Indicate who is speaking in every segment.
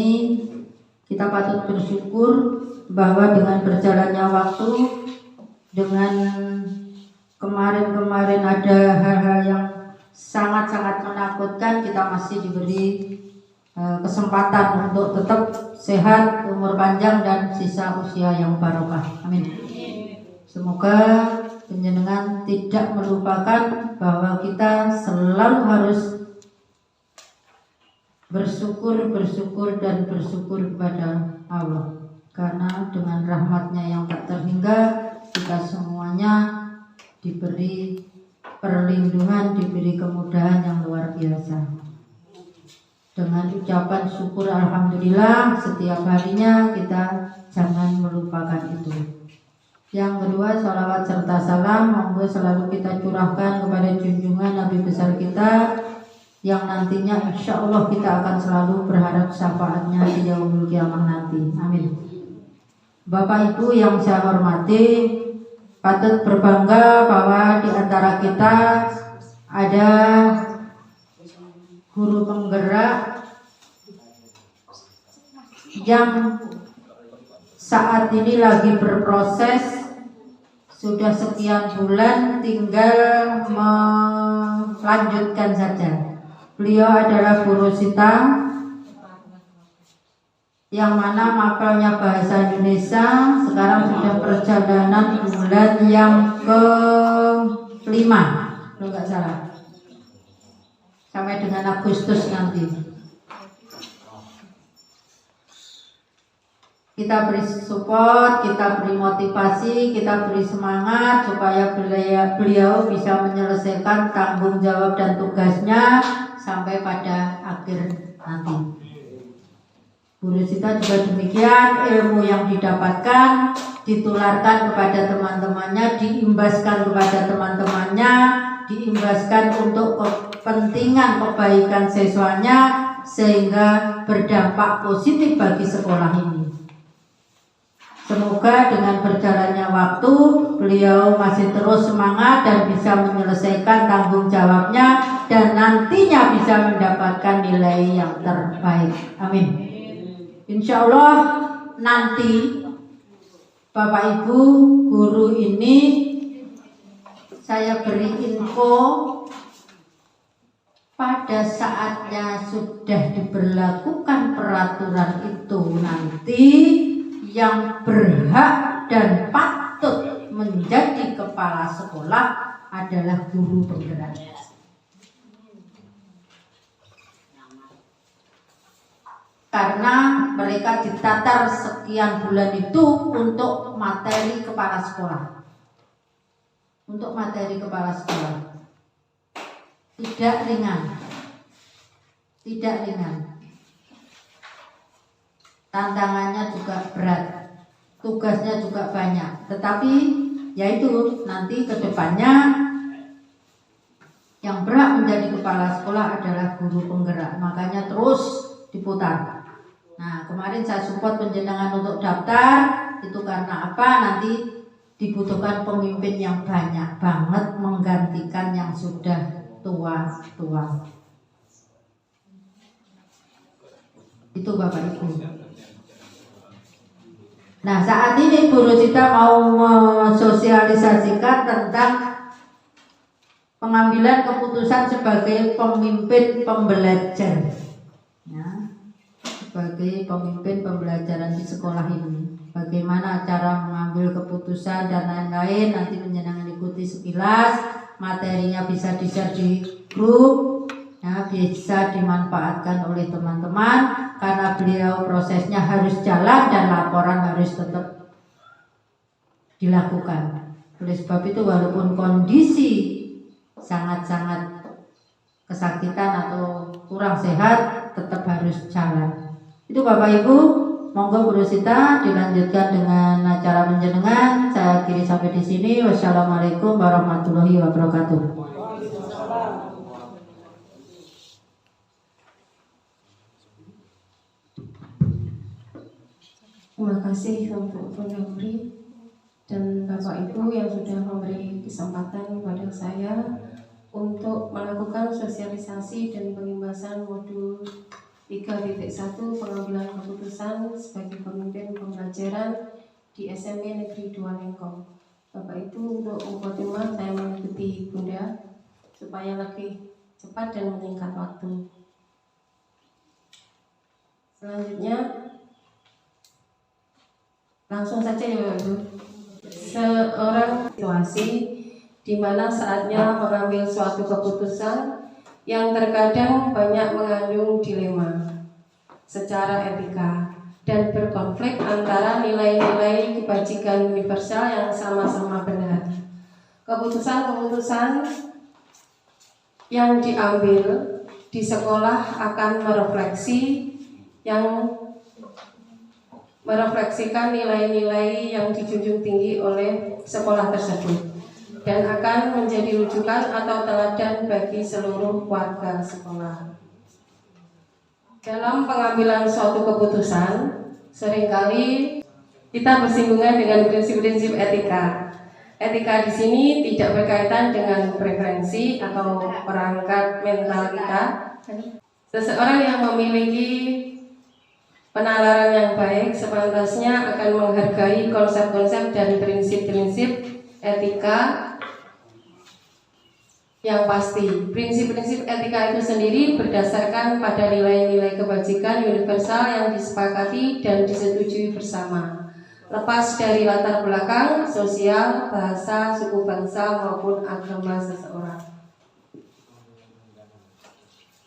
Speaker 1: ini kita patut bersyukur bahwa dengan berjalannya waktu, dengan kemarin-kemarin ada hal-hal yang sangat-sangat menakutkan, kita masih diberi kesempatan untuk tetap sehat, umur panjang, dan sisa usia yang barokah. Amin. Semoga panjenengan tidak melupakan bahwa kita selalu harus bersyukur kepada Allah, karena dengan rahmatnya yang tak terhingga kita semuanya diberi perlindungan, diberi kemudahan yang luar biasa. Dengan ucapan syukur alhamdulillah setiap harinya, kita jangan melupakan itu. Yang kedua, salawat serta salam monggo selalu kita curahkan kepada junjungan Nabi besar kita, yang nantinya insya Allah kita akan selalu berharap syafaatnya di yaumul kiamah nanti. Amin. Bapak Ibu yang saya hormati, patut berbangga bahwa di antara kita ada guru penggerak yang saat ini lagi berproses, sudah sekian bulan, tinggal melanjutkan saja. Beliau adalah Bu Rosita, yang mana mapelnya bahasa Indonesia sekarang sudah perjalanan bulan yang ke-5, kalau nggak salah, sampai dengan Agustus nanti. Kita beri support, kita beri motivasi, kita beri semangat supaya beliau bisa menyelesaikan tanggung jawab dan tugasnya sampai pada akhir nanti. Bu Rosita juga demikian, ilmu yang didapatkan ditularkan kepada teman-temannya, diimbaskan kepada teman-temannya, diimbaskan untuk kepentingan kebaikan siswanya, sehingga berdampak positif bagi sekolah ini. Semoga dengan berjalannya waktu beliau masih terus semangat dan bisa menyelesaikan tanggung jawabnya, dan nantinya bisa mendapatkan nilai yang terbaik. Amin. Insya Allah nanti Bapak Ibu guru ini saya beri info pada saatnya sudah diberlakukan peraturan itu, nanti yang berhak dan patut menjadi kepala sekolah adalah guru penggerak. Karena mereka ditatar sekian bulan itu untuk materi kepala sekolah. Untuk materi kepala sekolah. Tidak ringan. Tidak ringan. Tantangannya juga berat, tugasnya juga banyak. Tetapi yaitu nanti ke depannya yang berhak menjadi kepala sekolah adalah guru penggerak. Makanya terus diputar. Nah, kemarin saya support penjenengan untuk daftar. Itu karena apa? Nanti dibutuhkan pemimpin yang banyak banget menggantikan yang sudah tua-tua. Itu Bapak Ibu. Nah, saat ini Bu Rosita mau mensosialisasikan tentang pengambilan keputusan sebagai pemimpin pembelajar, ya, sebagai pemimpin pembelajaran di sekolah ini. Bagaimana cara mengambil keputusan dan lain-lain, nanti penjenengan ikuti sekilas. Materinya bisa di-share di grup, ya, bisa dimanfaatkan oleh teman-teman. Karena beliau prosesnya harus jalan dan laporan harus tetap dilakukan. Oleh sebab itu walaupun kondisi sangat-sangat kesakitan atau kurang sehat, tetap harus jalan. Itu Bapak Ibu, monggo Bu Rosita dilanjutkan dengan acara penjenengan. Saya akhiri sampai di sini. Wassalamualaikum warahmatullahi wabarakatuh.
Speaker 2: Terima kasih untuk pemberi dan Bapak Ibu yang sudah memberi kesempatan kepada saya untuk melakukan sosialisasi dan pengimbasan modul 3.1 Pengambilan keputusan sebagai pemimpin pembelajaran di SMP Negeri 2 Lengkong. Bapak Ibu, untuk mukadimah saya mengikuti Bunda supaya lebih cepat dan menyingkat waktu. Selanjutnya langsung saja ya Bapak Ibu. Seorang situasi di mana saatnya mengambil suatu keputusan yang terkadang banyak mengandung dilema secara etika dan berkonflik antara nilai-nilai kebajikan universal yang sama-sama benar. Keputusan-keputusan yang diambil di sekolah akan merefleksikan nilai-nilai yang dijunjung tinggi oleh sekolah tersebut dan akan menjadi rujukan atau teladan bagi seluruh warga sekolah. Dalam pengambilan suatu keputusan, seringkali kita bersinggungan dengan prinsip-prinsip etika. Etika di sini tidak berkaitan dengan preferensi atau perangkat mental kita. Seseorang yang memiliki penalaran yang baik sepantasnya akan menghargai konsep-konsep dan prinsip-prinsip etika yang pasti. Prinsip-prinsip etika itu sendiri berdasarkan pada nilai-nilai kebajikan universal yang disepakati dan disetujui bersama, lepas dari latar belakang sosial, bahasa, suku bangsa maupun agama seseorang.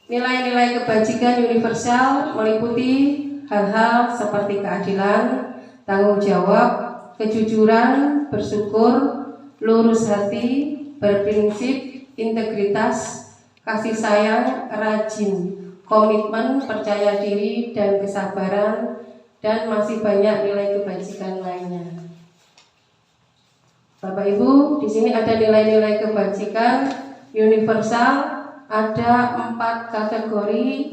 Speaker 2: Nilai-nilai kebajikan universal meliputi hal-hal seperti keadilan, tanggung jawab, kejujuran, bersyukur, lurus hati, berprinsip, integritas, kasih sayang, rajin, komitmen, percaya diri, dan kesabaran, dan masih banyak nilai kebajikan lainnya. Bapak Ibu, di sini ada nilai-nilai kebajikan universal, ada 4 kategori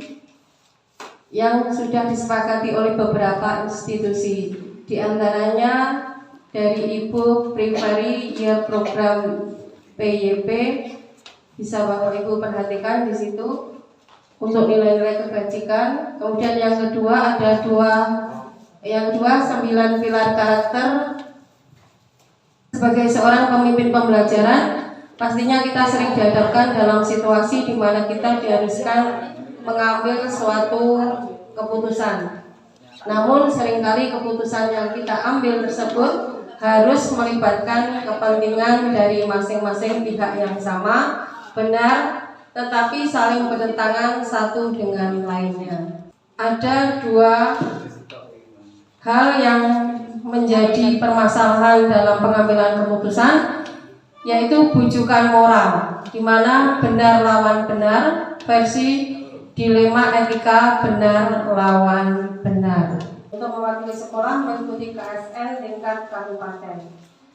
Speaker 2: yang sudah disepakati oleh beberapa institusi. Di antaranya dari Ibu Primary Year Program PYP, bisa Bapak Ibu perhatikan di situ untuk nilai-nilai kebajikan. Kemudian yang kedua ada 9 pilar karakter sebagai seorang pemimpin pembelajaran. Pastinya kita sering dihadapkan dalam situasi di mana kita diharuskan mengambil suatu keputusan. Namun seringkali keputusan yang kita ambil tersebut harus melibatkan kepentingan dari masing-masing pihak yang sama, benar, tetapi saling bertentangan satu dengan lainnya. Ada 2 hal yang menjadi permasalahan dalam pengambilan keputusan, yaitu bujukan moral, di mana benar lawan benar versi dilema etika benar lawan benar. Untuk mewakili sekolah mengikuti KSN tingkat kabupaten.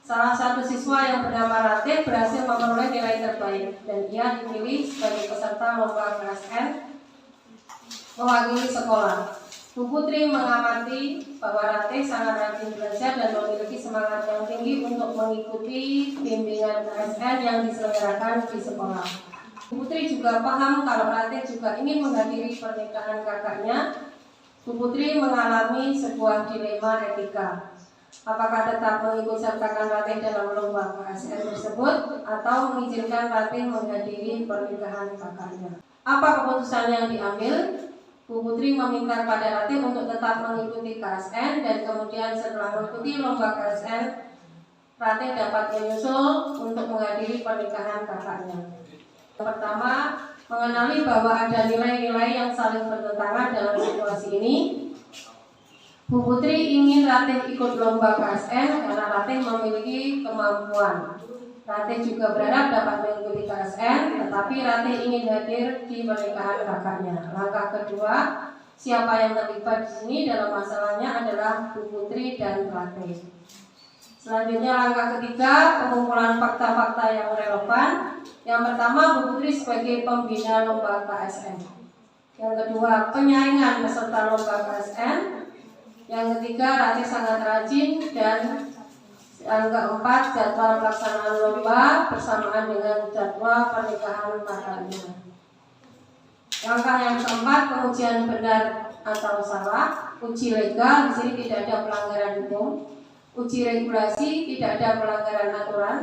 Speaker 2: Salah satu siswa yang bernama Ratih berhasil memperoleh nilai terbaik dan ia dipilih sebagai peserta lomba KSN mewakili sekolah. Bu Putri mengamati bahwa Ratih sangat rajin belajar dan memiliki semangat yang tinggi untuk mengikuti bimbingan KSN yang diselenggarakan di sekolah. Bu Putri juga paham kalau Ratih juga ingin menghadiri pernikahan kakaknya. Bu Putri mengalami sebuah dilema etika. Apakah tetap mengikut sertakan Ratih dalam lomba KSN tersebut atau mengizinkan Ratih menghadiri pernikahan kakaknya? Apa keputusan yang diambil? Bu Putri meminta pada Ratih untuk tetap mengikuti KSN dan kemudian setelah mengikuti lomba KSN, Ratih dapat menyusul untuk menghadiri pernikahan kakaknya. Pertama, mengenali bahwa ada nilai-nilai yang saling bertentangan dalam situasi ini. Bu Putri ingin Ratih ikut lomba KSN karena Ratih memiliki kemampuan. Ratih juga berharap dapat mengikuti KSN, tetapi Ratih ingin hadir di pernikahan kakaknya. Langkah kedua, siapa yang terlibat di sini dalam masalahnya adalah Bu Putri dan Ratih. Selanjutnya langkah ketiga, pengumpulan fakta-fakta yang relevan. Yang pertama, Bu Putri sebagai pembina lomba KSN. Yang kedua, penyaringan peserta lomba KSN. Yang ketiga, Ratih sangat rajin. Dan yang keempat, jadwal pelaksanaan lomba bersamaan dengan jadwal pernikahan kakaknya. Langkah yang keempat, pengujian benar atau salah. Uji legal, di sini tidak ada pelanggaran hukum. Uji regulasi, tidak ada pelanggaran aturan.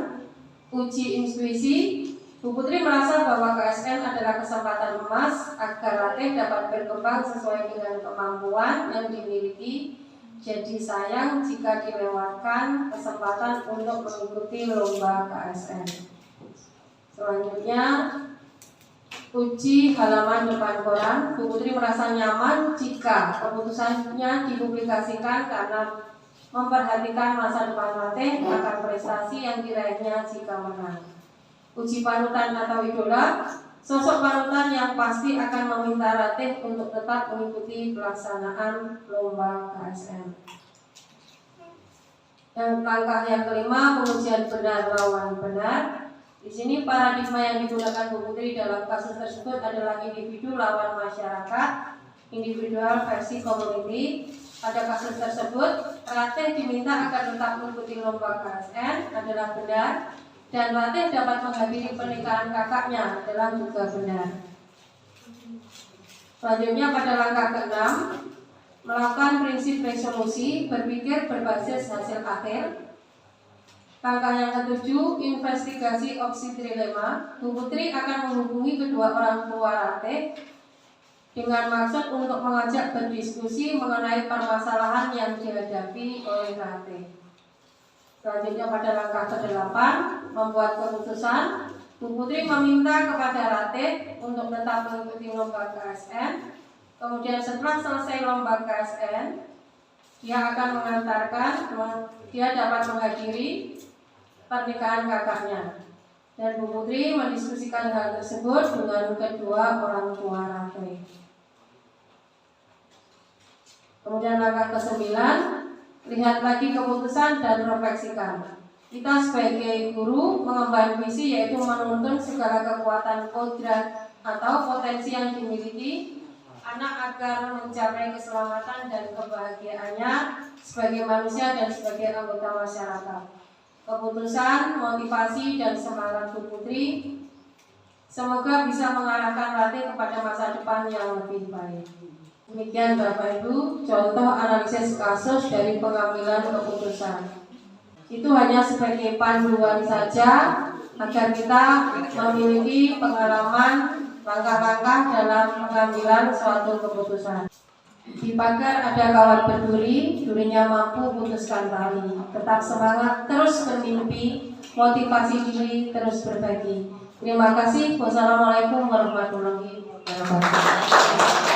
Speaker 2: Uji intuisi, Bu Putri merasa bahwa KSN adalah kesempatan emas agar latih dapat berkembang sesuai dengan kemampuan yang dimiliki. Jadi sayang jika dilewatkan kesempatan untuk mengikuti lomba KSN. Selanjutnya, uji halaman depan koran. Bu Putri merasa nyaman jika keputusannya dipublikasikan karena memperhatikan masa depan latih akan prestasi yang diraihnya jika menang. Uji panutan atau idola, sosok panutan yang pasti akan meminta latih untuk tetap mengikuti pelaksanaan lomba KSN. Yang langkah yang kelima, pengujian benar lawan benar. Di sini paradigma yang digunakan Bu Putri dalam kasus tersebut adalah individu lawan masyarakat, individual versi community. Pada kasus tersebut, latih diminta agar tetap mengikuti lomba KSN adalah benar, dan latih dapat menghadiri pernikahan kakaknya adalah juga benar. Selanjutnya pada langkah ke-6, melakukan prinsip resolusi, berpikir berbasis hasil akhir. Langkah yang ke-7, investigasi opsi trilema. Bu Putri akan menghubungi kedua orang tua latih dengan maksud untuk mengajak berdiskusi mengenai permasalahan yang dihadapi oleh latih. Selanjutnya pada langkah ke-8, membuat keputusan. Bu Putri meminta kepada latih untuk tetap mengikuti lomba KSN. Kemudian setelah selesai lomba KSN, dia akan dia dapat menghadiri pernikahan kakaknya. Dan Bu Putri mendiskusikan hal tersebut dengan kedua orang tua latih. Kemudian langkah ke-9, lihat lagi keputusan dan refleksikan. Kita sebagai guru mengemban visi yaitu menuntun segala kekuatan kodrat atau potensi yang dimiliki anak agar mencapai keselamatan dan kebahagiaannya sebagai manusia dan sebagai anggota masyarakat. Keputusan, motivasi, dan semangat Bu Putri semoga bisa mengarahkan latih kepada masa depan yang lebih baik. Demikian Bapak Ibu, contoh analisis kasus dari pengambilan keputusan. Itu hanya sebagai panduan saja agar kita memiliki pengalaman langkah-langkah dalam pengambilan suatu keputusan. Di pagar ada kawan berduri, durinya mampu putuskan tali. Tetap semangat, terus bermimpi, motivasi diri, terus berbagi. Terima kasih. Wassalamualaikum warahmatullahi wabarakatuh.